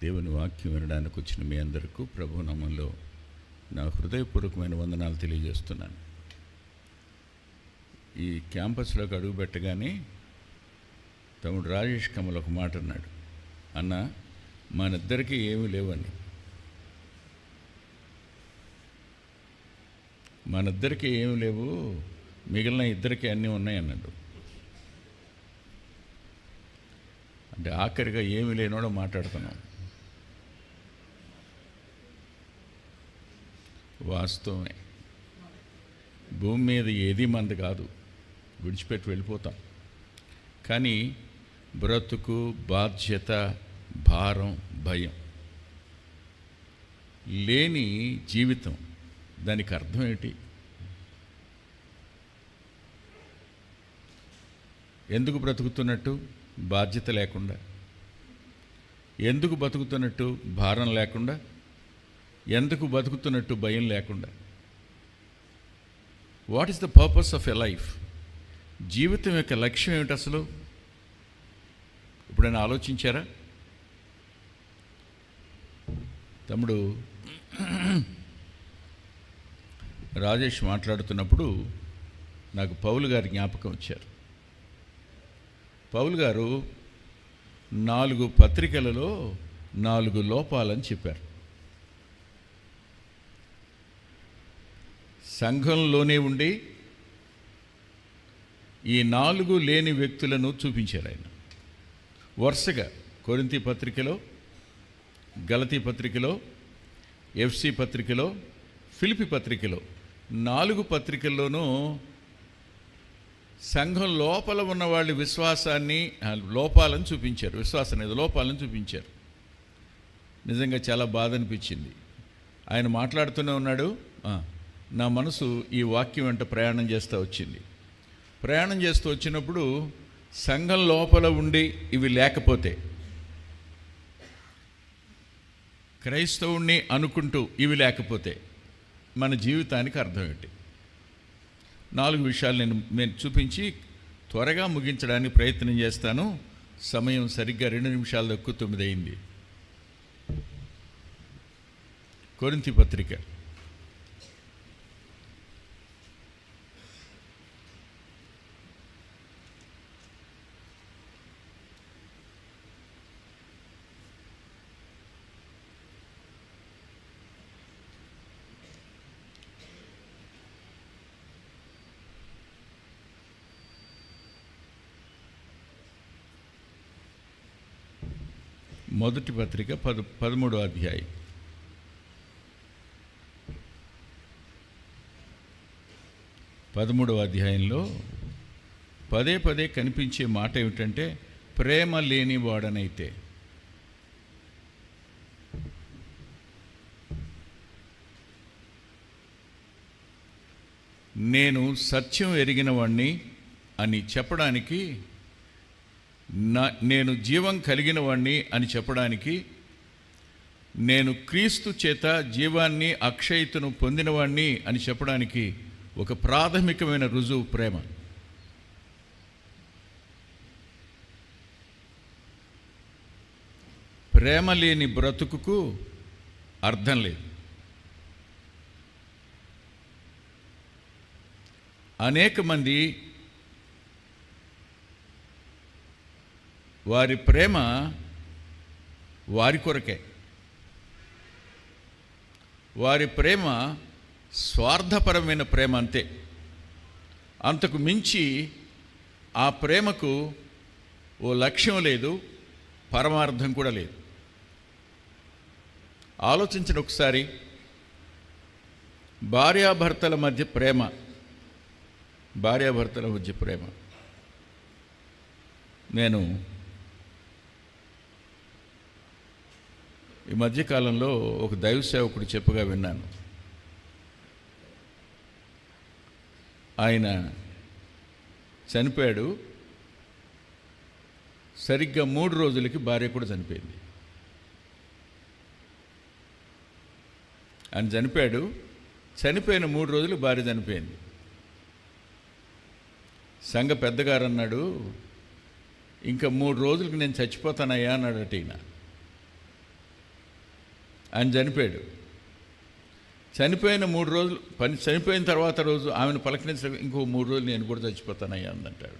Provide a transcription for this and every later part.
దేవుని వాక్యం వినడానికి వచ్చిన మీ అందరికీ ప్రభు నామములో నా హృదయపూర్వకమైన వందనాలు తెలియజేస్తున్నాను. ఈ క్యాంపస్లోకి అడుగు పెట్టగానే తమ్ముడు రాజేష్ కమల్ ఒక మాట అన్నాడు, అన్న మనిద్దరికీ ఏమీ లేవని, మనిద్దరికీ ఏమీ లేవు, మిగిలిన ఇద్దరికీ అన్నీ ఉన్నాయి అన్నాడు. అంటే ఆఖరిగా ఏమీ లేనోడో మాట్లాడుతున్నాం. వాస్తవమే, భూమి మీద ఏది మంది కాదు, విడిచిపెట్టి వెళ్ళిపోతాం. కానీ బ్రతుకు, బాధ్యత, భారం, భయం లేని జీవితం, దానికి అర్థం ఏంటి? ఎందుకు బ్రతుకుతున్నట్టు? బాధ్యత లేకుండా. ఎందుకు బతుకుతున్నట్టు? భారం లేకుండా. ఎందుకు బతుకుతున్నట్టు? భయం లేకుండా. What is the purpose of a life? జీవితం యొక్క లక్ష్యం ఏమిటి అసలు? ఎప్పుడైనా ఆలోచించారా? తమ్ముడు రాజేష్ మాట్లాడుతున్నప్పుడు నాకు పౌలు గారి జ్ఞాపకం వచ్చారు. పౌలు గారు 4 పత్రికలలో 4 లోపాలని చెప్పారు. సంఘంలోనే ఉండి ఈ 4 లేని వ్యక్తులను చూపించారు ఆయన. వరుసగా కొరింథీ పత్రికలో, గలతీ పత్రికలో, ఎఫ్సి పత్రికలో, ఫిలిప్పీ పత్రికలో 4 పత్రికల్లోనూ సంఘం లోపల ఉన్న వాళ్ళ విశ్వాసాన్ని లోపాలను చూపించారు. విశ్వాసం అనేది లోపాలను చూపించారు. నిజంగా చాలా బాధ అనిపించింది. ఆయన మాట్లాడుతూనే ఉన్నాడు, నా మనసు ఈ వాక్యం వెంట ప్రయాణం చేస్తూ వచ్చింది. ప్రయాణం చేస్తూ వచ్చినప్పుడు సంఘం లోపల ఉండి ఇవి లేకపోతే, క్రైస్తవుణ్ణి అనుకుంటూ ఇవి లేకపోతే మన జీవితానికి అర్థం ఏంటి? 4 విషయాలు నేను చూపించి త్వరగా ముగించడానికి ప్రయత్నం చేస్తాను. సమయం సరిగ్గా 2 నిమిషాల తక్కువ 9 అయింది. కొరింథీ పత్రిక మొదటి పత్రిక 13వ అధ్యాయం. పదమూడవ అధ్యాయంలో పదే పదే కనిపించే మాట ఏమిటంటే, ప్రేమ లేని వాడనైతే. నేను సత్యం ఎరిగిన వాణ్ణి అని చెప్పడానికి, నేను జీవం కలిగిన వాణ్ణి అని చెప్పడానికి, నేను క్రీస్తు చేత జీవాన్ని అక్షయతను పొందినవాణ్ణి అని చెప్పడానికి ఒక ప్రాథమికమైన రుజువు ప్రేమ. ప్రేమ లేని బ్రతుకుకు అర్థం లేదు. అనేక మంది వారి ప్రేమ వారి కొరకే. వారి ప్రేమ స్వార్థపరమైన ప్రేమ, అంతే. అంతకు మించి ఆ ప్రేమకు ఓ లక్ష్యం లేదు, పరమార్థం కూడా లేదు. ఆలోచించండి ఒకసారి. భార్యాభర్తల మధ్య ప్రేమ, నేను ఈ మధ్యకాలంలో ఒక దైవ సేవకుడు చెప్పగా విన్నాను. ఆయన చనిపోయాడు. సరిగ్గా 3 రోజులకి భార్య కూడా చనిపోయింది. ఆయన చనిపోయాడు, చనిపోయిన 3 రోజులు భార్య చనిపోయింది. సంఘ పెద్దగారు అన్నాడు, ఇంకా 3 రోజులకి నేను చచ్చిపోతానయ్యా అన్నాడట ఈయన. ఆయన చనిపోయాడు. చనిపోయిన 3 రోజులు చనిపోయిన తర్వాత రోజు ఆమెను పలకరించడం, ఇంకో 3 రోజులు నేను కూడా చచ్చిపోతానయ్యా అందంటాడు.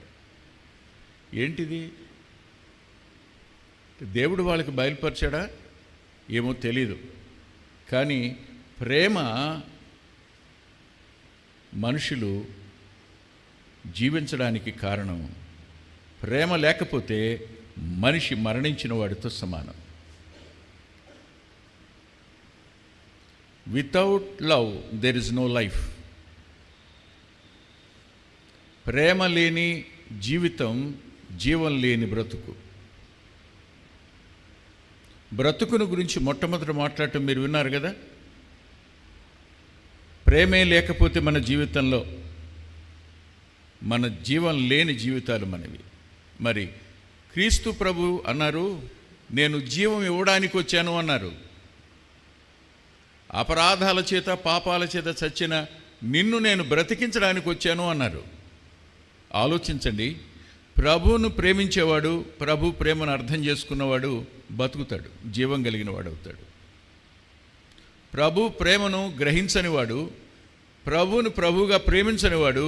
ఏంటిది? దేవుడు వాళ్ళకి బయలుపరిచాడా ఏమో తెలీదు, కానీ ప్రేమ మనుషులు జీవించడానికి కారణం. ప్రేమ లేకపోతే మనిషి మరణించిన వాడితో సమానం. Without love there is no life. ప్రేమ లేని జీవితం జీవం లేని బ్రతుకు. బ్రతుకును గురించి మొట్టమొదట మాట్లాడటం మీరు విన్నారు కదా. ప్రేమే లేకపోతే మన జీవితంలో మన జీవం లేని జీవితాలు మనవి. మరి క్రీస్తు ప్రభు అన్నారు, నేను జీవం ఇవ్వడానికి వచ్చాను అన్నారు. అపరాధాల చేత పాపాల చేత చచ్చిన నిన్ను నేను బ్రతికించడానికి వచ్చాను అన్నారు. ఆలోచించండి, ప్రభువును ప్రేమించేవాడు, ప్రభు ప్రేమను అర్థం చేసుకున్నవాడు బతుకుతాడు, జీవం కలిగిన వాడు అవుతాడు. ప్రభు ప్రేమను గ్రహించనివాడు, ప్రభువును ప్రభువుగా ప్రేమించనివాడు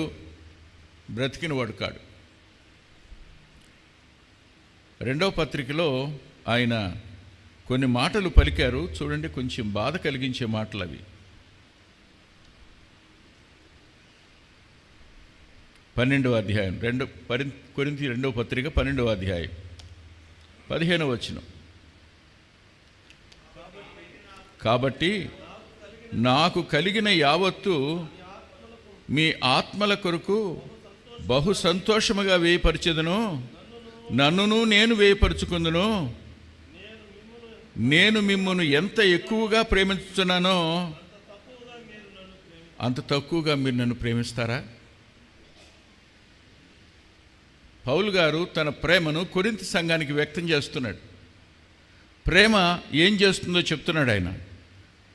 బ్రతికినవాడు కాడు. 2వ పత్రికలో ఆయన కొన్ని మాటలు పలికారు చూడండి, కొంచెం బాధ కలిగించే మాటలు అవి. 12వ అధ్యాయం, కొరింథీ 2వ పత్రిక 12వ అధ్యాయం 15వ వచనం. కాబట్టి నాకు కలిగిన యావత్తు మీ ఆత్మల కొరకు బహు సంతోషముగా వేయపరిచెదను, నన్నును నేను వేయపరుచుకుందును. నేను మిమ్మును ఎంత ఎక్కువగా ప్రేమిస్తున్నానో అంత తక్కువగా మీరు నన్ను ప్రేమిస్తారా? పౌలు గారు తన ప్రేమను కొరింథీ సంఘానికి వ్యక్తం చేస్తున్నాడు. ప్రేమ ఏం చేస్తుందో చెప్తున్నాడు ఆయన.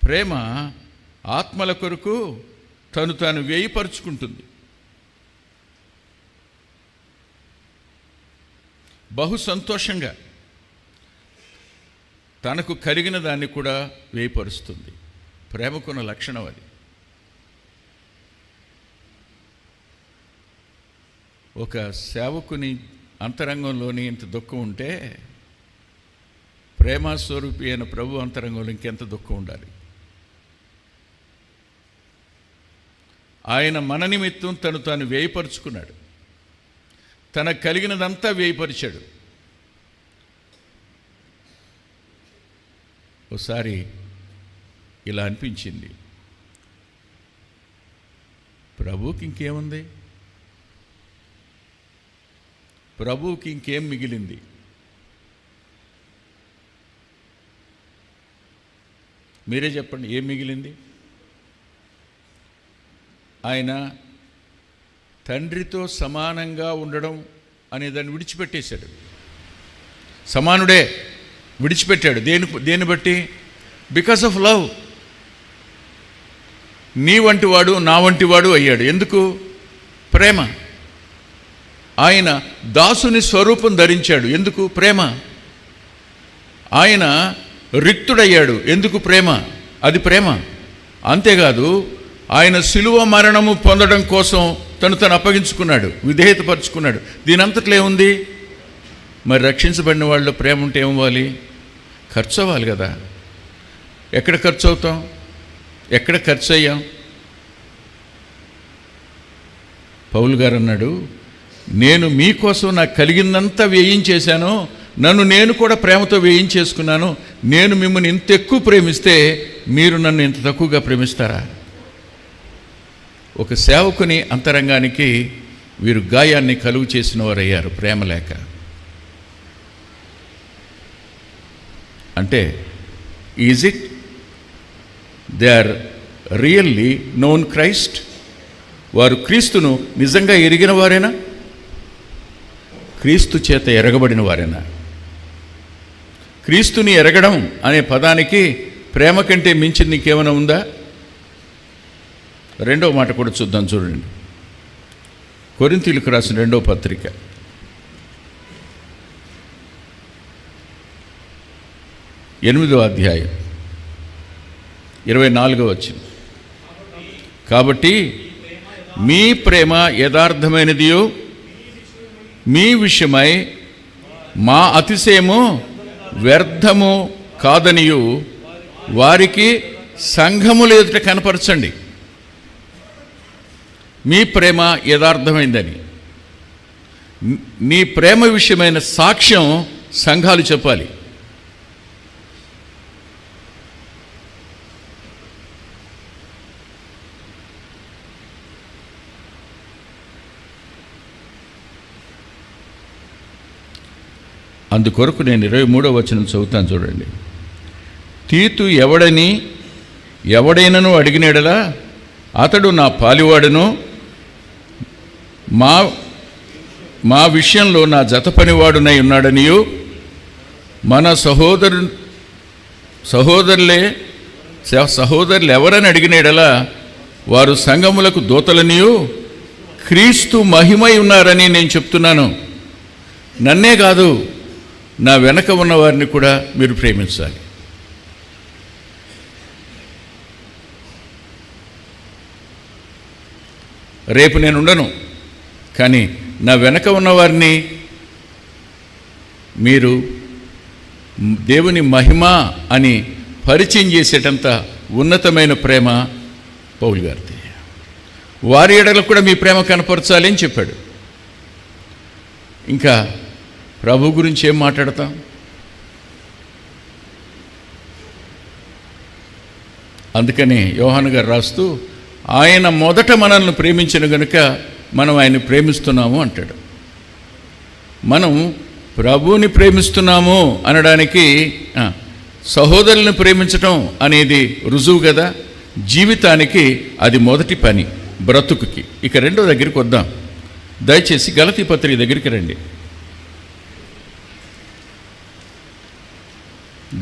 ప్రేమ ఆత్మల కొరకు తను తాను వేయపరుచుకుంటుంది. బహు సంతోషంగా తనకు కలిగిన దాన్ని కూడా వేయపరుస్తుంది. ప్రేమకున్న లక్షణం అది. ఒక సేవకుని అంతరంగంలోని ఇంత దుఃఖం ఉంటే ప్రేమస్వరూపి అయిన ప్రభు అంతరంగంలో ఇంకెంత దుఃఖం ఉండాలి. ఆయన మన నిమిత్తం తను తాను వేయపరుచుకున్నాడు. తనకు కలిగినదంతా వేయపరిచాడు. ఒకసారి ఇలా అనిపించింది, ప్రభువుకి ఇంకేముంది, ప్రభువుకి ఇంకేం మిగిలింది? మీరే చెప్పండి, ఏం మిగిలింది? ఆయన తండ్రితో సమానంగా ఉండడం అనేదాన్ని విడిచిపెట్టేశాడు. సమానుడే విడిచిపెట్టాడు. దేని బట్టి? Because of love. నీ వంటివాడు నా వంటివాడు అయ్యాడు. ఎందుకు? ప్రేమ. ఆయన దాసుని స్వరూపం ధరించాడు. ఎందుకు? ప్రేమ. ఆయన రిక్తుడయ్యాడు. ఎందుకు? ప్రేమ. అది ప్రేమ. అంతేకాదు, ఆయన శిలువ మరణము పొందడం కోసం తను అప్పగించుకున్నాడు, విధేయతపరుచుకున్నాడు. దీనంతట్లో ఏముంది? మరి రక్షించబడిన వాళ్ళు ప్రేమ ఉంటే ఏమవ్వాలి? ఖర్చు అవ్వాలి కదా. ఎక్కడ ఖర్చు అవుతాం? ఎక్కడ ఖర్చు అయ్యాం? పౌలు గారు అన్నాడు, నేను మీకోసం నాకు కలిగిందంతా వేయించేశాను, నన్ను నేను కూడా ప్రేమతో వేయించేసుకున్నాను. నేను మిమ్మల్ని ఇంత ఎక్కువ ప్రేమిస్తే మీరు నన్ను ఇంత తక్కువగా ప్రేమిస్తారా? ఒక సేవకుని అంతరంగానికి వీరు గాయాన్ని కలుగు చేసిన వారయ్యారు ప్రేమ లేక. అంటే is it they are really known Christ? వారు క్రీస్తును నిజంగా ఎరిగిన వారేనా? క్రీస్తు చేత ఎరగబడిన వారేనా? క్రీస్తుని ఎరగడం అనే పదానికి ప్రేమ కంటే మించింది ఇంకేమైనా ఉందా? 2వ మాట కూడా చూద్దాం, చూడండి. కొరింథీయులకు రాసిన 2వ పత్రిక 8వ అధ్యాయం 24వ వచనం. కాబట్టి మీ ప్రేమ యథార్థమైనదియు మీ విషయమై మా అతిశయము వ్యర్థము కాదనియు వారికి సంఘముల ఎదుట కనపరచండి. మీ ప్రేమ యథార్థమైందని, నీ ప్రేమ విషయమైన సాక్ష్యం సంఘాలు చెప్పాలి. అందుకొరకు నేను 23వ వచనం చదువుతాను చూడండి. తీతు ఎవడైనను అడిగినడలా అతడు నా పాలివాడును, మా విషయంలో నా జత పనివాడునై ఉన్నాడనియు, మన సహోదరులు ఎవరని అడిగినడలా వారు సంఘములకు దూతలనియు క్రీస్తు మహిమై ఉన్నారని నేను చెప్తున్నాను. నన్నే కాదు, నా వెనక ఉన్న వారిని కూడా మీరు ప్రేమించాలి. రేపు నేను ఉండను, కానీ నా వెనక ఉన్నవారిని మీరు దేవుని మహిమ అని పరిచయం చేసేటంత ఉన్నతమైన ప్రేమ పౌలు గారిది. వారి ఎడలకు కూడా మీ ప్రేమ కనపరచాలి అని చెప్పాడు. ఇంకా ప్రభు గురించి ఏం మాట్లాడతాం? అందుకని యోహాను గారు రాస్తూ, ఆయన మొదట మనల్ని ప్రేమించిన గనుక మనం ఆయన్ని ప్రేమిస్తున్నాము అంటాడు. మనం ప్రభువుని ప్రేమిస్తున్నాము అనడానికి సహోదరులను ప్రేమించటం అనేది రుజువు కదా. జీవితానికి అది మొదటి పని, బ్రతుకుకి. ఇక రెండో దగ్గరికి వద్దాం. దయచేసి గలతీ పత్రిక దగ్గరికి రండి.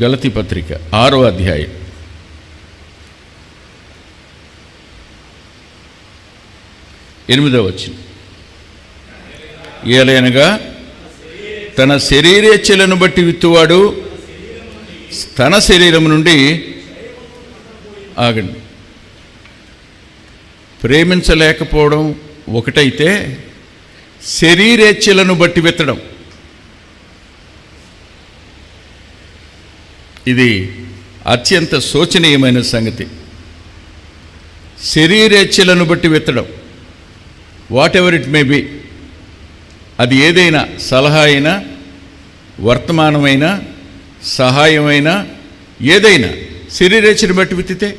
గలతీ పత్రిక 6వ అధ్యాయం 8వ వచనం. ఏలయనగా తన శరీరేచ్ఛలను బట్టి విత్తువాడు తన శరీరం నుండి ఆగండి. ప్రేమించలేకపోవడం ఒకటైతే శరీరేచ్ఛలను బట్టి విత్తడం ఇది అత్యంత శోచనీయమైన సంగతి. శరీరేచ్ఛలను బట్టి విత్తడం, what ever it may be, అది ఏదైనా, సలహా అయినా, వర్తమానమైనా, సహాయమైనా, ఏదైనా శరీరేచ్ఛను బట్టి విత్తితే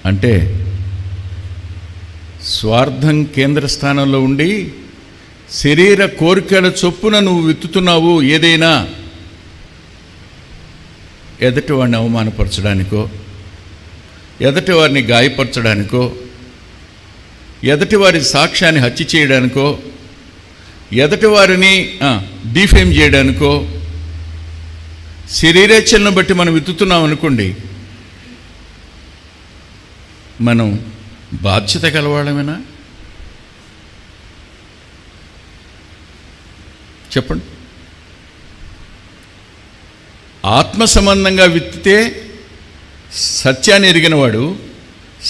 అంటే స్వార్థం కేంద్ర స్థానంలో ఉండి శరీర కోరికల చొప్పున నువ్వు విత్తుతున్నావు. ఏదైనా ఎదుటి వాడిని అవమానపరచడానికో, ఎదుటి వారిని గాయపరచడానికో, ఎదుటి వారి సాక్ష్యాన్ని హత్య చేయడానికో, ఎదుటి వారిని డిఫేమ్ చేయడానికో శరీరేచ్ఛలను బట్టి మనం విత్తుతున్నాం అనుకోండి, మనం బాధ్యత కలవాళ్ళమేనా? చెప్పండి. ఆత్మ సంబంధంగా విత్తితే సత్యాన్ని ఎరిగినవాడు,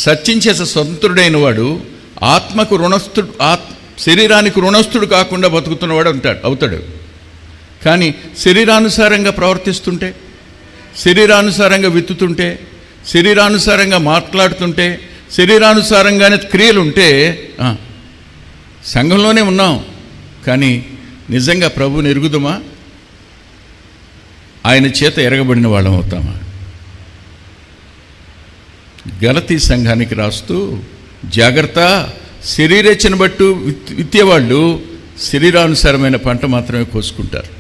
సత్యం చేసే స్వతంత్రుడైన వాడు, ఆత్మకు రుణస్థుడు, శరీరానికి రుణస్థుడు కాకుండా బతుకుతున్నవాడు అవుతాడు. కానీ శరీరానుసారంగా ప్రవర్తిస్తుంటే, శరీరానుసారంగా విత్తుతుంటే, శరీరానుసారంగా మాట్లాడుతుంటే, శరీరానుసారంగానే క్రియలు ఉంటే సంఘంలోనే ఉన్నాం, కానీ నిజంగా ప్రభువుని ఎరుగుదమా? ఆయన చేత ఎరగబడిన వాళ్ళం అవుతామా? గలతీ సంఘానికి రాస్తూ, జాగ్రత్త, శరీరేచ్ఛను బట్టు విత్తేవాళ్ళు శరీరానుసారమైన పంట మాత్రమే కోసుకుంటారు.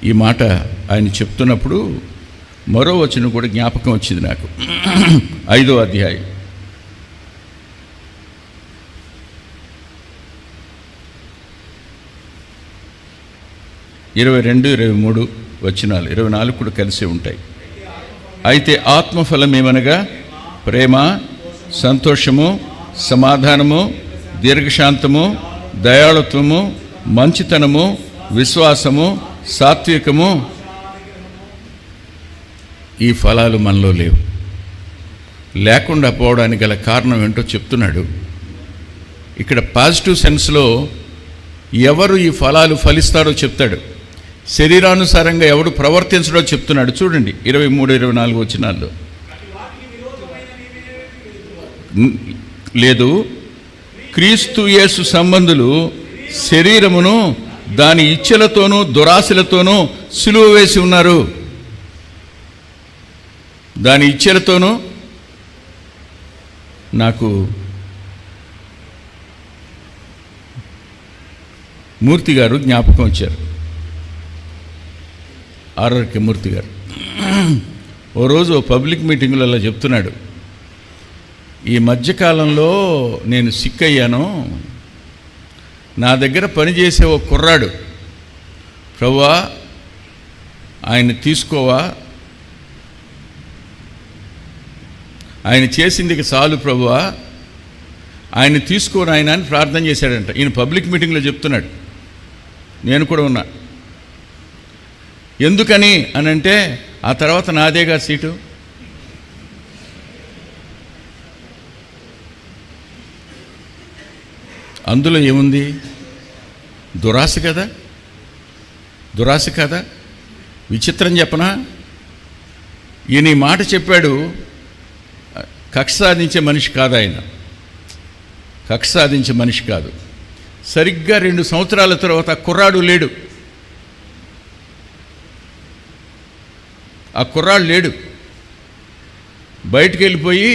ఈ మాట ఆయన చెప్తున్నప్పుడు మరో వచనం కూడా జ్ఞాపకం వచ్చింది నాకు. 5వ అధ్యాయం 22, 23 వచనాలు, 24 కూడా కలిసి ఉంటాయి. అయితే ఆత్మఫలం ఏమనగా ప్రేమ, సంతోషము, సమాధానము, దీర్ఘశాంతము, దయాళుత్వము, మంచితనము, విశ్వాసము, సాత్వికము, ఈ ఫలాలు మనలో లేవు. లేకుండా పోవడానికి గల కారణం ఏంటో చెప్తున్నాడు. ఇక్కడ పాజిటివ్ సెన్స్లో ఎవరు ఈ ఫలాలు ఫలిస్తారో చెప్తాడు. శరీరానుసారంగా ఎవడు ప్రవర్తించడో చెప్తున్నాడు. చూడండి 23-24 వచనాల్లో. లేదు, క్రీస్తు యేసు సంబంధులు శరీరమును దాని ఇచ్ఛలతోనూ దురాశలతోనూ సిలువ వేసి ఉన్నారు. దాని ఇచ్ఛలతోనూ. నాకు మూర్తి గారు జ్ఞాపకం వచ్చారు, ఆర్ఆర్కే మూర్తి గారు. ఓ రోజు పబ్లిక్ మీటింగ్లో అలా చెప్తున్నాడు, ఈ మధ్యకాలంలో నేను సిక్ అయ్యాను, నా దగ్గర పనిచేసే ఓ కుర్రాడు, ప్రభువా ఆయన తీసుకోవా, ఆయన చేసింది చాలు ప్రభువా, ఆయన తీసుకోని ఆయన అని ప్రార్థన చేశాడంట. ఈయన పబ్లిక్ మీటింగ్లో చెప్తున్నాడు, నేను కూడా ఉన్నా. ఎందుకని అని అంటే, ఆ తర్వాత నాదేగా సీటు. అందులో ఏముంది? దురాశ కదా, దురాశ కదా. విచిత్రం చెప్పనా, ఈయన ఈ మాట చెప్పాడు. కక్ష సాధించే మనిషి కాదు ఆయన, కక్ష సాధించే మనిషి కాదు. సరిగ్గా 2 సంవత్సరాల తర్వాత కుర్రాడు లేడు, ఆ కుర్రాడు లేడు, బయటికి వెళ్ళిపోయి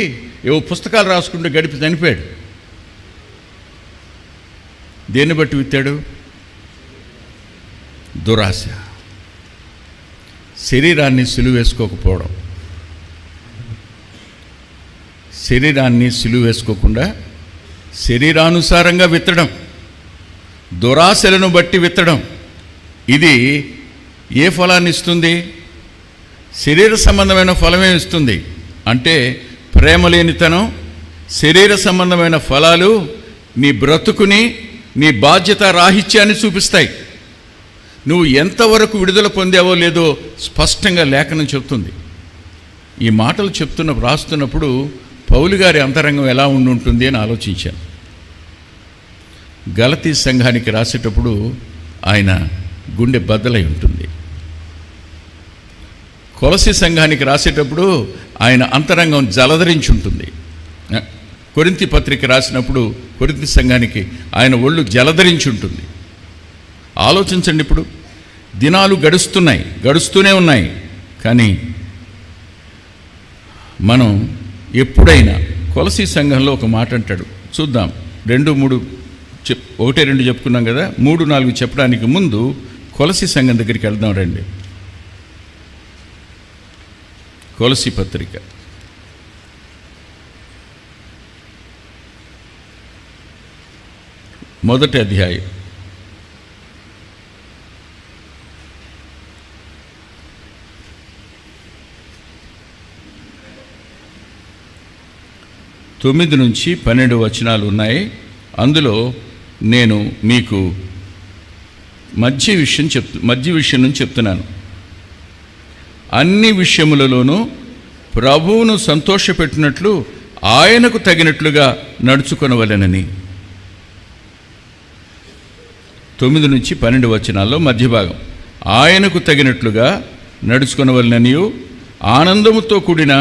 ఏవో పుస్తకాలు రాసుకుంటూ గడిపి చనిపోయాడు. దేన్ని బట్టి విత్తాడు? దురాశ. శరీరాన్ని సిలువేసుకోకపోవడం, శరీరాన్ని సిలువేసుకోకుండా శరీరానుసారంగా విత్తడం, దురాశలను బట్టి విత్తడం, ఇది ఏ ఫలాన్ని ఇస్తుంది? శరీర సంబంధమైన ఫలమే ఇస్తుంది. అంటే ప్రేమ లేనితనం, శరీర సంబంధమైన ఫలాలు నీ బ్రతుకుని, నీ బాధ్యత రాహిత్యాన్ని చూపిస్తాయి. నువ్వు ఎంతవరకు విడుదల పొందావో లేదో స్పష్టంగా లేఖనం చెప్తుంది. ఈ మాటలు రాస్తున్నప్పుడు పౌలు గారి అంతరంగం ఎలా ఉండుంటుంది అని ఆలోచించాను. గలతీ సంఘానికి రాసేటప్పుడు ఆయన గుండె బద్దలై ఉంటుంది. కొలసి సంఘానికి రాసేటప్పుడు ఆయన అంతరంగం జలధరించి ఉంటుంది. కొరింథీ పత్రిక రాసినప్పుడు కొరింథీ సంఘానికి ఆయన ఒళ్ళు జలధరించి ఉంటుంది. ఆలోచించండి, ఇప్పుడు దినాలు గడుస్తూనే ఉన్నాయి. కానీ మనం ఎప్పుడైనా కొలసి సంఘంలో ఒక మాట అంటాడు, చూద్దాం. 2-3 1-2 చెప్పుకున్నాం కదా, 3-4 చెప్పడానికి ముందు కొలసి సంఘం దగ్గరికి వెళ్దాం రండి. కొలసి పత్రిక మొదటి అధ్యాయం 9-12 వచనాలు ఉన్నాయి. అందులో నేను మీకు మధ్య విషయం నుంచి చెప్తున్నాను. అన్ని విషయములలోనూ ప్రభువును సంతోషపెట్టినట్లు ఆయనకు తగినట్లుగా నడుచుకొనవలెనని. 9-12 వచనాల్లో మధ్య భాగం, ఆయనకు తగినట్లుగా నడుచుకొనవలెననియు ఆనందముతో కూడిన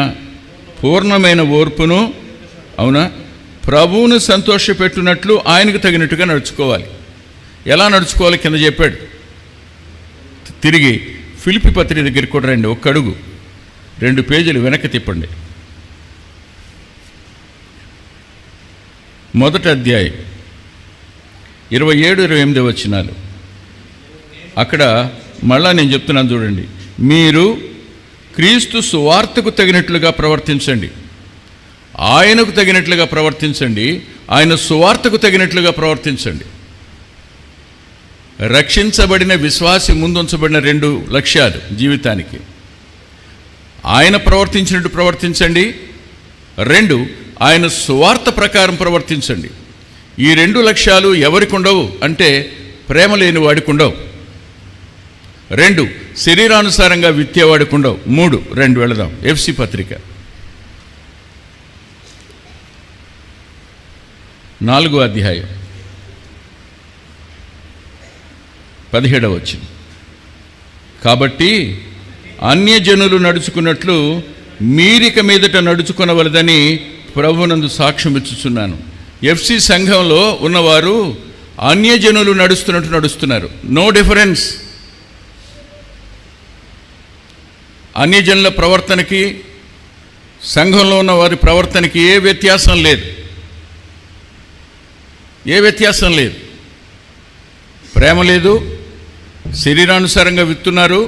పూర్ణమైన ఓర్పును, అవునా, ప్రభువును సంతోషపెట్టినట్లు ఆయనకు తగినట్టుగా నడుచుకోవాలి. ఎలా నడుచుకోవాలి కింద చెప్పాడు. తిరిగి ఫిలిప్పీ పత్రిక దగ్గరికి కూడా రండి, ఒక్క అడుగు 2 పేజీలు వెనక్కి తిప్పండి. మొదటి అధ్యాయం 27-28 వచనాలు. అక్కడ మళ్ళా నేను చెప్తున్నాను చూడండి. మీరు క్రీస్తు సువార్తకు తగినట్లుగా ప్రవర్తించండి, ఆయనకు తగినట్లుగా ప్రవర్తించండి, ఆయన సువార్తకు తగినట్లుగా ప్రవర్తించండి. రక్షించబడిన విశ్వాసి ముందుంచబడిన 2 లక్ష్యాలు జీవితానికి. ఆయన ప్రవర్తించినట్టు ప్రవర్తించండి, 2 ఆయన సువార్త ప్రకారం ప్రవర్తించండి. ఈ 2 లక్ష్యాలు ఎవరికి ఉండవు అంటే ప్రేమ లేని వాడికి ఉండవు. 2, శరీరానుసారంగా విత్తేవాడికి ఉండవు. 3, 2 వెళదాం. ఎఫ్సి పత్రిక 4వ అధ్యాయం 17వ వచనం. కాబట్టి అన్యజనులు నడుచుకున్నట్లు మీరిక మీదట నడుచుకొనవలదని ప్రభువునందు సాక్ష్యం ఇచ్చుచున్నాను. ఎఫ్సి సంఘంలో ఉన్నవారు అన్యజనులు నడుస్తున్నట్టు నడుస్తున్నారు. No difference. అన్యజనుల ప్రవర్తనకి సంఘంలో ఉన్న వారి ప్రవర్తనకి ఏ వ్యత్యాసం లేదు. ఏ వ్యత్యాసం లేదు. ప్రేమ లేదు, శరీరానుసారంగా విత్తున్నారు.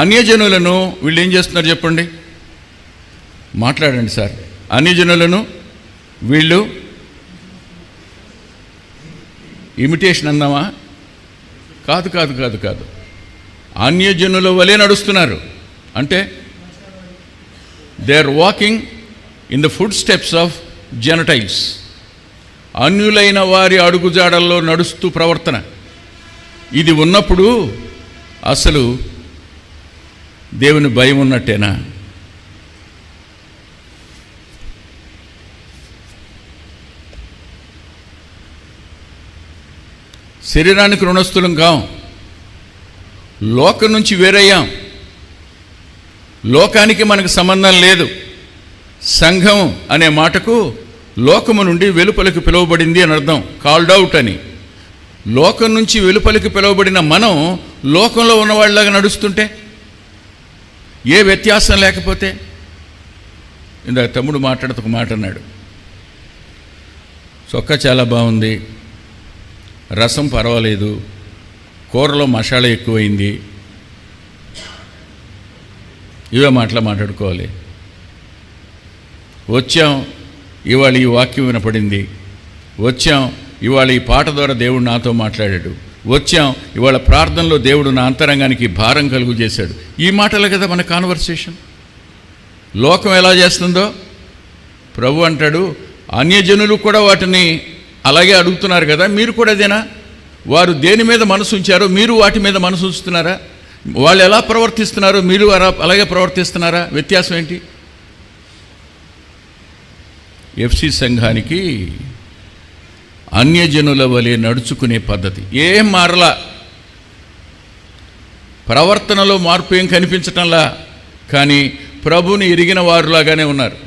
అన్యజనులను వీళ్ళు ఏం చేస్తున్నారు చెప్పండి? మాట్లాడండి సార్. అన్యజనులను వీళ్ళు ఇమిటేషన్ అన్నామా? కాదు కాదు కాదు కాదు అన్యజనుల వలె నడుస్తున్నారు. అంటే they are walking in the footsteps of gentiles. అన్యులైన వారి అడుగుజాడల్లో నడుస్తూ ప్రవర్తన. ఇది ఉన్నప్పుడు అసలు దేవుని భయం ఉన్నట్టేనా? శరీరానికి రుణస్థులం కాం, లోకం నుంచి వేరయ్యాం. లోకానికి మనకు సంబంధం లేదు. సంఘం అనే మాటకు లోకము నుండి వెలుపలికి పిలువబడింది అని అర్థం. కాల్డ్ అవుట్ అని. లోకం నుంచి వెలుపలికి పిలువబడిన మనం లోకంలో ఉన్నవాళ్ళలాగా నడుస్తుంటే, ఏ వ్యత్యాసం లేకపోతే, ఇందాక తమ్ముడు మాట్లాడుతూ ఒక మాట అన్నాడు, చొక్కా చాలా బాగుంది, రసం పర్వాలేదు, కూరలో మసాలా ఎక్కువైంది, ఇవే మాట్లాడుకోవాలి. వచ్చాం, ఇవాళ ఈ వాక్యం వినపడింది. వచ్చాం, ఇవాళ ఈ పాట ద్వారా దేవుడు నాతో మాట్లాడాడు. వచ్చాం, ఇవాళ ప్రార్థనలో దేవుడు నా అంతరంగానికి భారం కలుగు చేశాడు. ఈ మాటలే కదా మన కాన్వర్సేషన్. లోకం ఎలా చేస్తుందో ప్రభు అంటాడు, అన్యజనులు కూడా వాటిని అలాగే అడుగుతున్నారు కదా, మీరు కూడా అదేనా? వారు దేని మీద మనసు ఉంచారో మీరు వాటి మీద మనసు ఉంచుతున్నారా? వాళ్ళు ఎలా ప్రవర్తిస్తున్నారో మీరు అలాగే ప్రవర్తిస్తున్నారా? వ్యత్యాసం ఏంటి? ఎఫ్సి సంఘానికి అన్యజనుల వలె నడుచుకునే పద్ధతి ఏం మారలా. ప్రవర్తనలో మార్పు ఏం కనిపించటంలా. కానీ ప్రభుని ఎరిగిన వారులాగానే ఉన్నారు.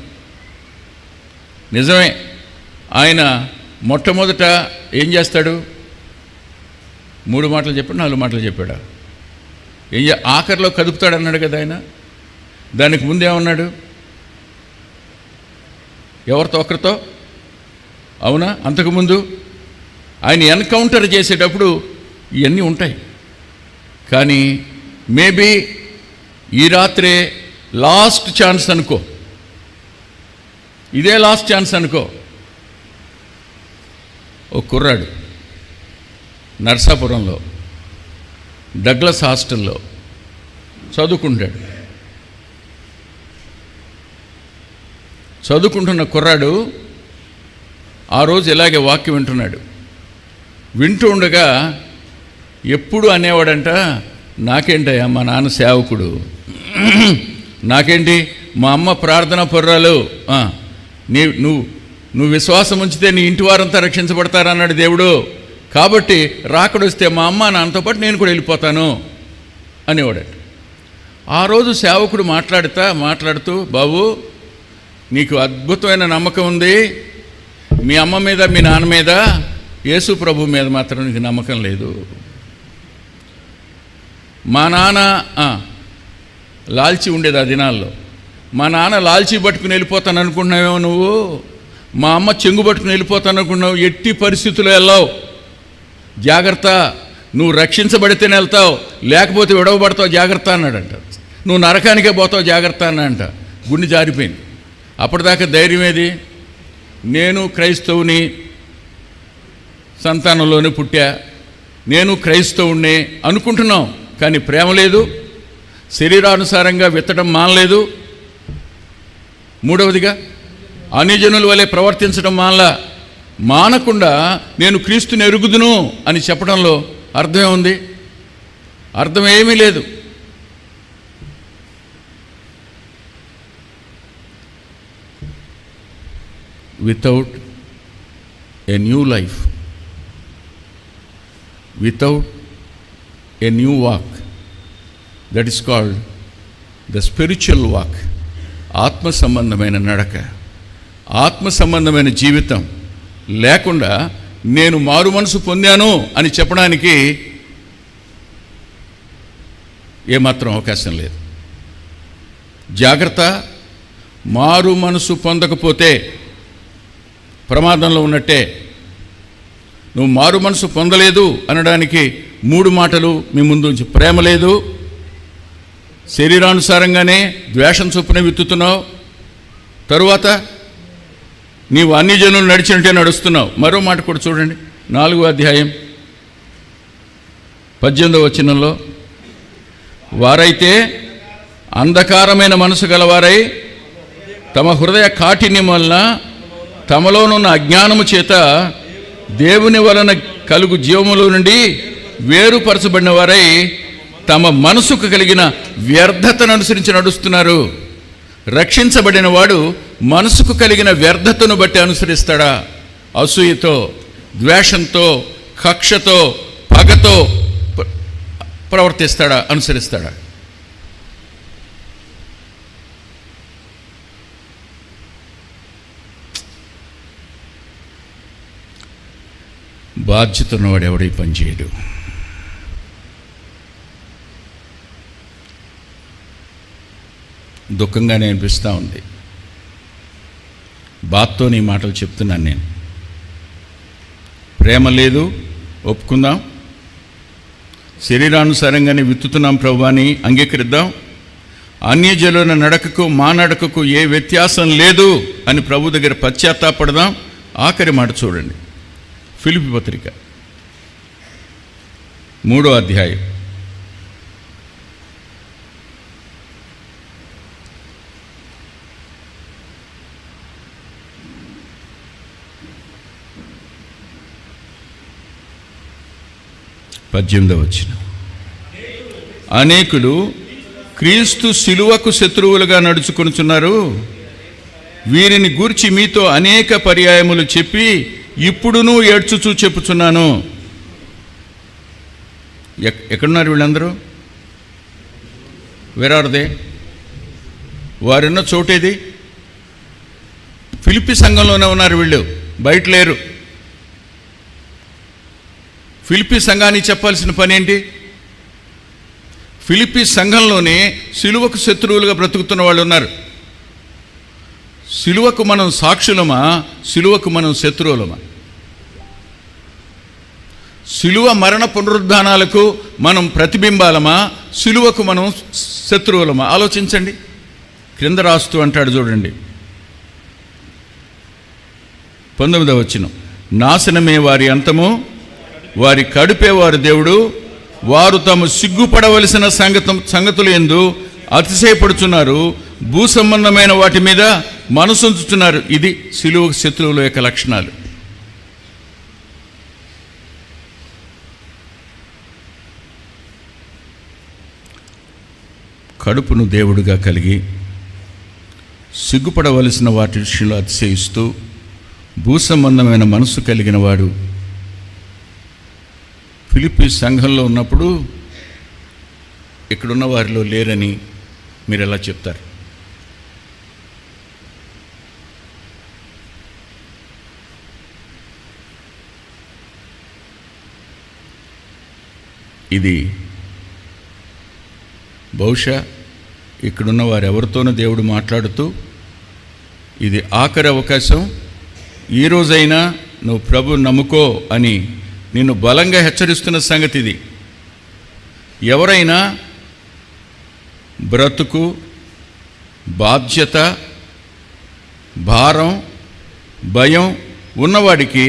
నిజమే, ఆయన మొట్టమొదట ఏం చేస్తాడు? 3 మాటలు చెప్పాడు, 4 మాటలు చెప్పాడా? ఆఖరిలో కదుపుతాడు అన్నాడు కదా ఆయన. దానికి ముందేమన్నాడు? ఎవరితో? ఒకరితో. అవునా? అంతకుముందు ఆయన ఎన్కౌంటర్ చేసేటప్పుడు ఇవన్నీ ఉంటాయి. కానీ మేబీ ఈ రాత్రే లాస్ట్ ఛాన్స్ అనుకో, ఇదే లాస్ట్ ఛాన్స్ అనుకో. ఓ కుర్రాడు నర్సాపురంలో డగ్లస్ హాస్టల్లో చదువుకుంటాడు. చదువుకుంటున్న కుర్రాడు ఆ రోజు ఇలాగే వాక్యం వింటున్నాడు. వింటూ ఉండగా ఎప్పుడు అనేవాడంట, నాకేంటయ్యా మా నాన్న సేవకుడు, నాకేంటి మా అమ్మ ప్రార్థన పొర్రాలు, నువ్వు విశ్వాసం ఉంచితే నీ ఇంటి వారంతా రక్షించబడతారన్నాడు దేవుడు. కాబట్టి రాకడొస్తే మా అమ్మ నాన్నతో పాటు నేను కూడా వెళ్ళిపోతాను అనేవాడట. ఆ రోజు సేవకుడు మాట్లాడుతూ, బాబు నీకు అద్భుతమైన నమ్మకం ఉంది, మీ అమ్మ మీద మీ నాన్న మీద, యేసు ప్రభు మీద మాత్రం నీకు నమ్మకం లేదు. మా నాన్న లాల్చి ఉండేది ఆ దినాల్లో. మా నాన్న లాల్చి పట్టుకుని వెళ్ళిపోతాను అనుకుంటున్నావేమో నువ్వు, మా అమ్మ చెంగు పట్టుకుని వెళ్ళిపోతాను అనుకున్నావు. ఎట్టి పరిస్థితుల్లో వెళ్ళావు, జాగ్రత్త. నువ్వు రక్షించబడితేనే వెళ్తావు, లేకపోతే విడవబడతావు, జాగ్రత్త అన్నాడంట. నువ్వు నరకానికే పోతావు, జాగ్రత్త అన్నాడంట. గుండె జారిపోయింది. అప్పటిదాకా ధైర్యం ఏది? నేను క్రైస్తవుని సంతానంలోనే పుట్టా, నేను క్రైస్తవుణ్ణే అనుకుంటున్నాం. కానీ ప్రేమ లేదు, శరీరానుసారంగా విత్తడం మానలేదు. మూడవదిగా అన్యజనుల వలె ప్రవర్తించడం మానకుండా నేను క్రీస్తుని ఎరుగుదును అని చెప్పడంలో అర్థమే ఉంది. అర్థం ఏమీ లేదు. Without a new life, without a new walk, that is called the spiritual walk. ఆత్మ సంబంధమైన నడక, ఆత్మ సంబంధమైన జీవితం లేకుండా నేను మారు మనసు పొందాను అని చెప్పడానికి ఏమాత్రం అవకాశం లేదు. జాగ్రత్త, మారు మనసు పొందకపోతే ప్రమాదంలో ఉన్నట్టే. నువ్వు మారు మనసు పొందలేదు అనడానికి 3 మాటలు మీ ముందు ఉంచి: ప్రేమ లేదు, శరీరానుసారంగానే ద్వేషం చొప్పున విత్తుతున్నావు, తరువాత నీవు అన్ని జనులు నడిచినట్టే నడుస్తున్నావు. మరో మాట కూడా చూడండి, 4వ అధ్యాయం 18వ వచనంలో, వారైతే అంధకారమైన మనసు గలవారై తమ హృదయ కాఠిన్యం వలన తమలోనున్న అజ్ఞానము చేత దేవుని వలన కలుగు జీవములో నుండి వేరుపరచబడిన వారై తమ మనసుకు కలిగిన వ్యర్థతను అనుసరించి నడుస్తున్నారు. రక్షించబడిన వాడు మనసుకు కలిగిన వ్యర్థతను బట్టి అనుసరిస్తాడా? అసూయతో, ద్వేషంతో, కక్షతో, పగతో ప్రవర్తిస్తాడా? అనుసరిస్తాడా? బాధ్యత ఉన్నవాడు ఎవడీ పని చేయడు. దుఃఖంగానే అనిపిస్తూ ఉంది. బాధతో నీ మాటలు చెప్తున్నాను నేను. ప్రేమ లేదు, ఒప్పుకుందాం. శరీరానుసారంగానే విత్తుతున్నాం ప్రభువా అని అంగీకరిద్దాం. అన్యజనుల నడకకు మా నడకకు ఏ వ్యత్యాసం లేదు అని ప్రభు దగ్గర పశ్చాత్తాపడదాం. ఆఖరి మాట చూడండి, ఫిలిప్పీ పత్రిక 3వ అధ్యాయం 18వ వచనం, అనేకులు క్రీస్తు శిలువకు శత్రువులుగా నడుచుకొనుచున్నారు. వీరిని గూర్చి మీతో అనేక పర్యాయములు చెప్పి ఇప్పుడునూ ఏడ్చుచూ చెప్పుచున్నాను. ఎక్కడున్నారు వీళ్ళందరూ? Where are they? వారున్న చోటేది? ఫిలిప్పీ సంఘంలోనే ఉన్నారు వీళ్ళు, బయట లేరు. ఫిలిప్పీ సంఘానికి చెప్పాల్సిన పని ఏంటి? ఫిలిప్పీ సంఘంలోనే సిలువకు శత్రువులుగా బ్రతుకుతున్న వాళ్ళు ఉన్నారు. సిలువకు మనం సాక్షులమా? సిలువకు మనం శత్రువులమా? సిలువ మరణ పునరుద్ధానాలకు మనం ప్రతిబింబాలమా? సిలువకు మనం శత్రువులమా? ఆలోచించండి. క్రింద రాస్తూ అంటాడు చూడండి, 19వ వచనం, నాశనమే వారి అంతము, వారి కడుపేవారు దేవుడు, వారు తాము సిగ్గుపడవలసిన సంగతులు యందు అతిశయపడుచున్నారు, భూ సంబంధమైన వాటి మీద మనసుంచుతున్నారు. ఇది సిలువ శత్రువుల యొక్క లక్షణాలు. కడుపును దేవుడిగా కలిగి సిగ్గుపడవలసిన వాటి విషయంలో అతిశయిస్తూ భూ సంబంధమైన మనసు కలిగిన వాడు ఫిలిప్పీ సంఘంలో ఉన్నప్పుడు ఇక్కడున్న వారిలో లేరని మీరు ఎలా చెప్తారు? ఇది బహుశా ఇక్కడున్న వారు ఎవరితోనో దేవుడు మాట్లాడుతూ, ఇది ఆఖరి అవకాశం, ఈరోజైనా నువ్వు ప్రభువుని నమ్ముకో అని నిన్ను బలంగా హెచ్చరిస్తున్న సంగతి ఇది. ఎవరైనా బ్రతుకు, బాధ్యత, భారం, భయం ఉన్నవాడికి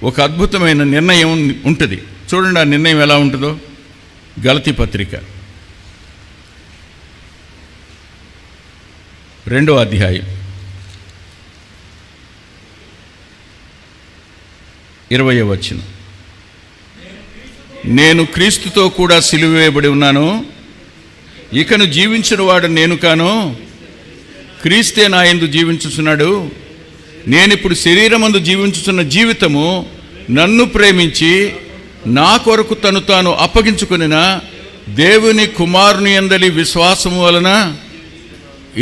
ఒక అద్భుతమైన నిర్ణయం ఉంటుంది. చూడండి ఆ నిర్ణయం ఎలా ఉంటుందో. గలతీ పత్రిక 2వ అధ్యాయం 20వ వచనం, నేను క్రీస్తుతో కూడా సిలువ వేయబడి ఉన్నాను. ఇకను జీవించిన వాడు నేను కాను, క్రీస్తే నా యందు జీవించుచున్నాడు. నేనిప్పుడు శరీరమందు జీవించుచున్న జీవితము నన్ను ప్రేమించి నా కొరకు తను తాను అప్పగించుకొనిన దేవుని కుమారుని యందలి విశ్వాసము వలన.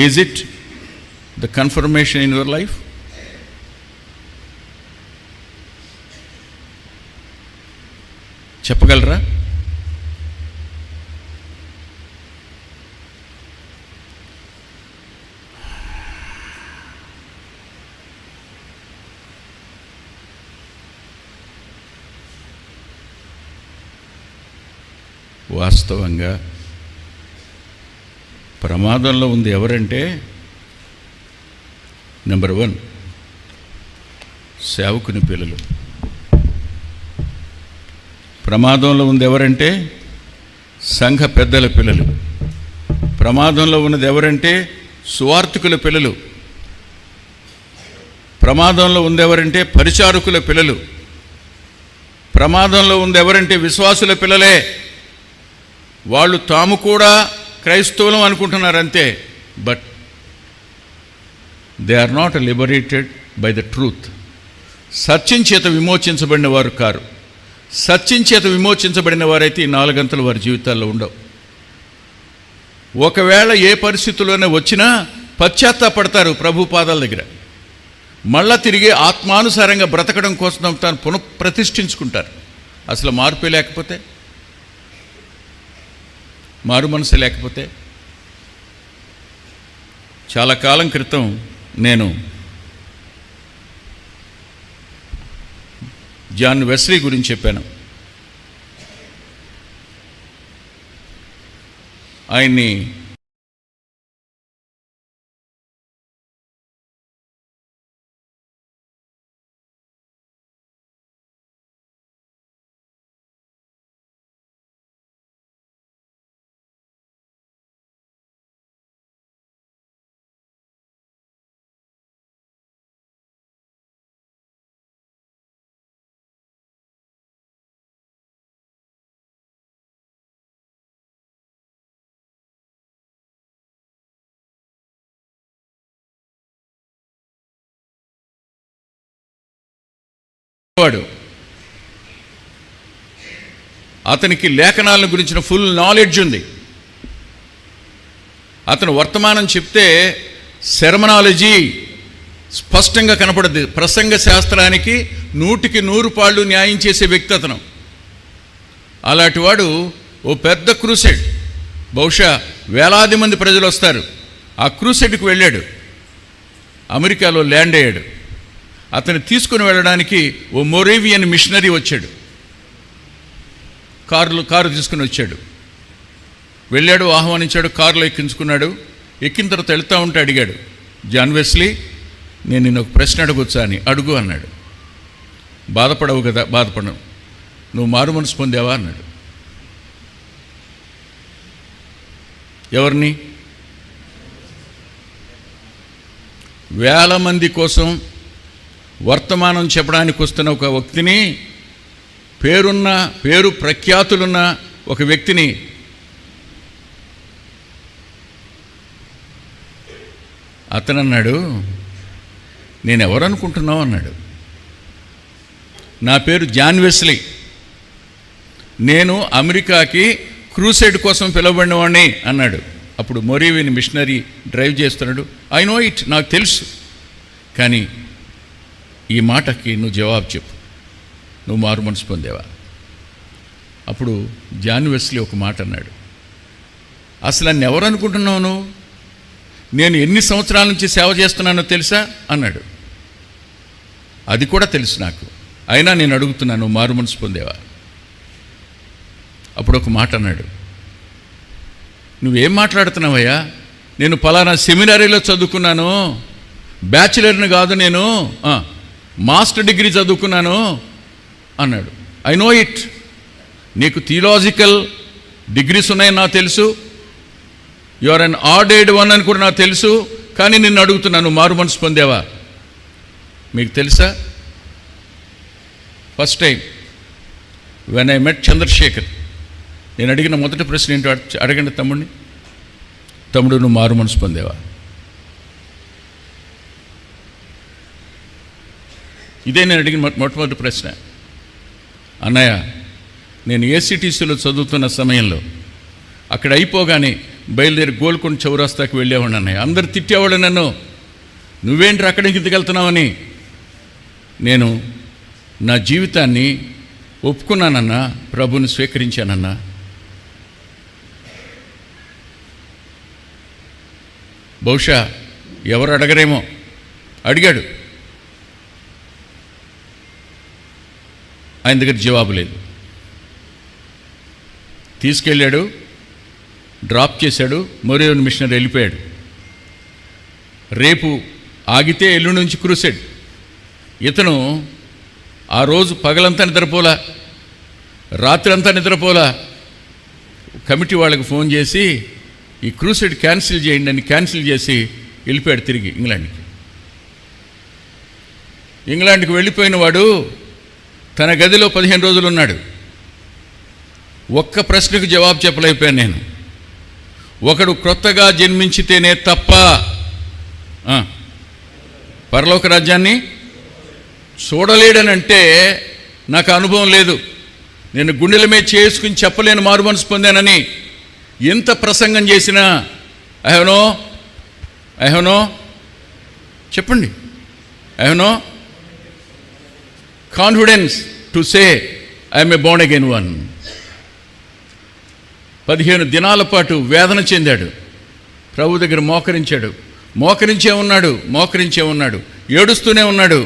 Is it the confirmation in your life? చెప్పగలరా? వాస్తవంగా ప్రమాదంలో ఉంది ఎవరంటే, నెంబర్ 1 సేవకుని పిల్లలు. ప్రమాదంలో ఉంది ఎవరంటే సంఘ పెద్దల పిల్లలు. ప్రమాదంలో ఉన్నది ఎవరంటే సువార్థికుల పిల్లలు. ప్రమాదంలో ఉంది ఎవరంటే పరిచారకుల పిల్లలు. ప్రమాదంలో ఉంది ఎవరంటే విశ్వాసుల పిల్లలే. వాళ్ళు తాము కూడా క్రైస్తవులం అనుకుంటున్నారు అంతే, but they are not liberated by the truth. సత్యం చేత విమోచించబడిన వారు కారు. సత్యం చేత విమోచించబడిన వారైతే ఈ 4 గంటలు వారి జీవితాల్లో ఉండవు. ఒకవేళ ఏ పరిస్థితుల్లోనే వచ్చినా పశ్చాత్తాపడతారు ప్రభు పాదాల దగ్గర. మళ్ళా తిరిగి ఆత్మానుసారంగా బ్రతకడం కోసం తాను పునఃప్రతిష్ఠించుకుంటారు. అసలు మార్పే లేకపోతే, మారు మనసు లేకపోతే. చాలా కాలం క్రితం నేను జాన్ వెస్లీ గురించి చెప్పాను. ఆయన్ని వాడు అతనికి లేఖనాల గురించిన ఫుల్ నాలెడ్జ్ ఉంది. అతను వర్తమానం చెప్తే శర్మనాలజీ స్పష్టంగా కనపడద్దు. ప్రసంగ శాస్త్రానికి 100కి 100 పాళ్ళు న్యాయం చేసే వ్యక్తి అతను. అలాంటి వాడు ఓ పెద్ద క్రూసెడ్, బహుశా వేలాది మంది ప్రజలు వస్తారు. ఆ క్రూసెడ్కి వెళ్ళాడు. అమెరికాలో ల్యాండ్ అయ్యాడు. అతను తీసుకుని వెళ్ళడానికి ఓ మొరేవియన్ మిషనరీ వచ్చాడు. కారు తీసుకుని వచ్చాడు. వెళ్ళాడు, ఆహ్వానించాడు, కారులో ఎక్కించుకున్నాడు. ఎక్కిన తర్వాత వెళ్తూ ఉంటే అడిగాడు, జాన్ వెస్లీ, నేను నిన్ను ఒక ప్రశ్న అడగొచ్చా అని. అడుగు అన్నాడు. బాధపడవు కదా? బాధపడవు. నువ్వు మారు మనసు పొందావా అన్నాడు. ఎవరిని? వేల మంది కోసం వర్తమానం చెప్పడానికి వస్తున్న ఒక వ్యక్తిని, పేరు ప్రఖ్యాతులున్న ఒక వ్యక్తిని అతను అన్నాడు, నేనెవరనుకుంటున్నావు అన్నాడు. నా పేరు జాన్ వెస్లీ. నేను అమెరికాకి క్రూసైడ్ కోసం పిలువబడినవాడిని అన్నాడు. అప్పుడు మొరేవియన్ మిషనరీ డ్రైవ్ చేస్తున్నాడు. ఐ నో ఇట్, నాకు తెలుసు, కానీ ఈ మాటకి నువ్వు జవాబు చెప్పు, నువ్వు మారు మనసు పొందేవా? అప్పుడు జాన్ వెస్లీ ఒక మాట అన్నాడు, అసలు నన్ను ఎవరు అనుకుంటున్నావు నువ్వు? నేను ఎన్ని సంవత్సరాల నుంచి సేవ చేస్తున్నానో తెలుసా అన్నాడు. అది కూడా తెలుసు నాకు, అయినా నేను అడుగుతున్నాను, మారు మనసు పొందేవా? అప్పుడు ఒక మాట అన్నాడు, నువ్వేం మాట్లాడుతున్నావయ్యా? నేను పలానా సెమినరీలో చదువుకున్నాను, బ్యాచిలర్ని కాదు, నేను మాస్టర్ డిగ్రీ చదువుకున్నాను అన్నాడు. ఐ నో ఇట్, నీకు థియలాజికల్ డిగ్రీస్ ఉన్నాయని నాకు తెలుసు, you are an ordered one అని కూడా నాకు తెలుసు, కానీ నిన్ను అడుగుతున్నాను, మారు మనసు పొందేవా? మీకు తెలుసా, first time when I met Chandrashekar, నేను అడిగిన మొదటి ప్రశ్న ఏంటో అడగండి తమ్ముడిని. తమ్ముడు, నువ్వు మారు మనసు పొందేవా? ఇదే నేను అడిగిన మొట్టమొదటి ప్రశ్న. అన్నయ్య, నేను ఏసీటీసీలో చదువుతున్న సమయంలో అక్కడ అయిపోగానే బయలుదేరి గోల్కొండ చౌరస్తాకి వెళ్ళేవాడిని అన్నయ్య. అందరు తిట్టేవాడు నన్ను, నువ్వేంటి అక్కడికి వెళ్తున్నావని. నేను నా జీవితాన్ని ఒప్పుకున్నానన్నా, ప్రభుని స్వీకరించానన్నా. బహుశా ఎవరు అడగరేమో, అడిగాడు. ఆయన దగ్గర జవాబు లేదు. తీసుకెళ్ళాడు, డ్రాప్ చేశాడు, మొరేన్ మిషనరీ వెళ్ళిపోయాడు. రేపు ఆగితే ఎల్లుండి నుంచి క్రూసెడ్. ఇతను ఆ రోజు పగలంతా నిద్రపోలా, రాత్రి అంతా నిద్రపోలా. కమిటీ వాళ్ళకి ఫోన్ చేసి ఈ క్రూసెడ్ క్యాన్సిల్ చేయండి అని క్యాన్సిల్ చేసి వెళ్ళిపోయాడు తిరిగి ఇంగ్లాండ్కి. ఇంగ్లాండ్కి వెళ్ళిపోయిన వాడు తన గదిలో 15 రోజులు ఉన్నాడు. ఒక్క ప్రశ్నకు జవాబు చెప్పలేకపోయాను నేను. ఒకడు క్రొత్తగా జన్మించితేనే తప్ప పరలోక రాజ్యాన్ని చూడలేడనంటే నాకు అనుభవం లేదు. నేను గుండెల మీద చేసుకుని చెప్పలేను మారు మనసు పొందానని. ఎంత ప్రసంగం చేసినా ఐ హ్యావ్ నో చెప్పండి, I have no confidence to say I'm a born again one. 15 దినాల పాటు వేదన చెందాడు. ప్రభు దగ్గర మోకరించే ఉన్నాడు, ఏడుస్తూనే ఉన్నాడు.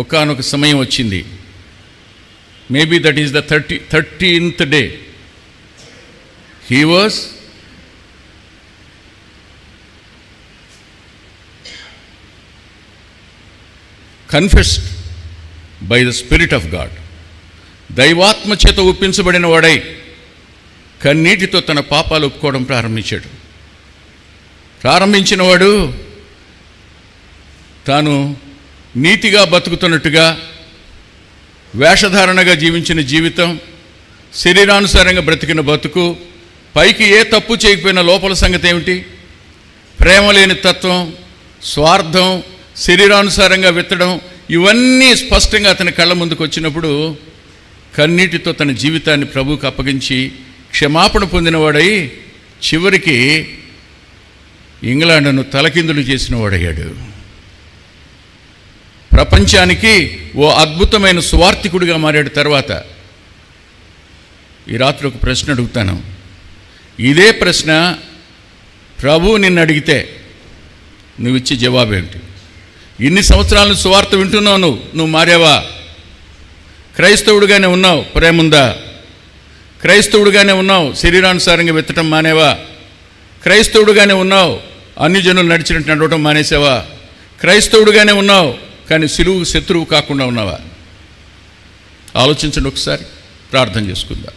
ఒకానొక సమయం వచ్చింది. Maybe that is the 13th day. He was confessed by the spirit of God. దైవాత్మ చేత ఒప్పించబడిన వాడై కన్నీటితో తన పాపాలు ఒప్పుకోవడం ప్రారంభించిన వాడు తాను నీతిగా బతుకుతున్నట్టుగా, వేషధారణగా జీవించిన జీవితం, శరీరానుసారంగా బ్రతికిన బతుకు, పైకి ఏ తప్పు చేయకపోయిన లోపల సంగతి ఏమిటి? ప్రేమ లేని తత్వం, స్వార్థం, శరీరానుసారంగా విత్తడం, ఇవన్నీ స్పష్టంగా అతని కళ్ళ ముందుకు వచ్చినప్పుడు కన్నీటితో తన జీవితాన్ని ప్రభువుకు అప్పగించి క్షమాపణ పొందినవాడై చివరికి ఇంగ్లాండ్ను తలకిందులు చేసిన వాడయ్యాడు. ప్రపంచానికి ఓ అద్భుతమైన సువార్థికుడిగా మారాడు. తర్వాత ఈ రాత్రి ఒక ప్రశ్న అడుగుతాను. ఇదే ప్రశ్న ప్రభువు నిన్ను అడిగితే నువ్వు ఇచ్చే జవాబు ఏమిటి? ఇన్ని సంవత్సరాలను సువార్త వింటున్నావు, నువ్వు మారావా? క్రైస్తవుడిగానే ఉన్నావు, ప్రేముందా? క్రైస్తవుడిగానే ఉన్నావు, శరీరానుసారంగా వెత్తటం మానేవా? క్రైస్తవుడిగానే ఉన్నావు, అన్ని జనులు నడిచినట్టు నడవటం మానేసావా? క్రైస్తవుడిగానే ఉన్నావు, కానీ శత్రువు కాకుండా ఉన్నావా? ఆలోచించండి ఒకసారి. ప్రార్థన చేసుకుందాం.